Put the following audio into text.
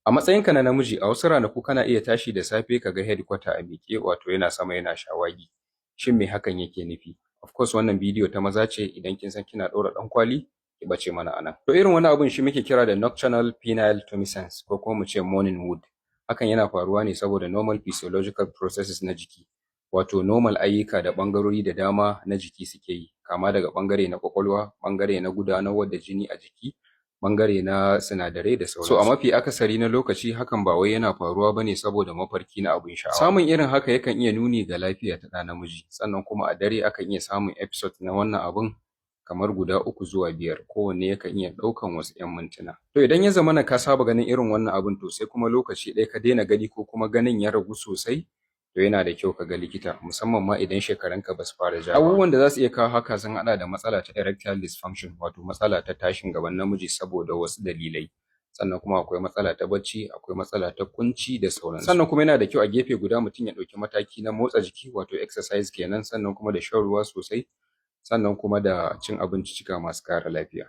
A matsayinka na namiji, a wasu ranaku kana iya tashi da safe ka ga headquarter a miƙe, wato yana sama yana shawagi. Shin me hakan yake nufi? Of course wannan bidiyo ta maza ce, idan kin san kina ɗaura ɗankwali ki ɓace mana a nan. To irin wani abun shi muke kira da nocturnal penile tumescence ko kuma mu ce morning wood. Hakan yana faruwa ne saboda normal physiological processes na jiki, wato normal ayyuka da ɓangarori da dama na jiki suke yi, kama daga ɓangare na ƙwaƙwalwa, ɓangare na gudanarwar da jini a jiki, ɓangare na sinadarai da sauransu. So a mafi akasari na lokaci hakan ba wai yana faruwa bane saboda mafarki na abin sha'awa. Samun irin haka yakan iya nuni ga lafiya ta ɗa namiji, sannan kuma a dare akan iya samun episode na wannan abun kamar guda 3 zuwa 5, kowanne yakan iya ɗaukan wasu 'yan mintuna. To idan ya zamana ka saba ganin irin wannan abun, to sai kuma lokaci ɗaya ka daina gani ko kuma ganin ya ragu sosai, to yana da kyau ka ga likita, musamman ma idan shekarunka ba su fara ja ba. Abubuwan da za su iya kawo haka sun haɗa da matsala ta erectile dysfunction, wato matsala ta tashin gaban namiji saboda wasu dalilai. Sannan kuma akwai matsala ta bacci, akwai matsala ta kunci da sauransu. Sannan kuma yana da kyau a gefe guda mutum ya ɗauki mataki na motsa jiki, wato exercise kenan, sannan kuma da shan ruwa sosai, sannan kuma da cin abinciccika masu ƙara lafiya.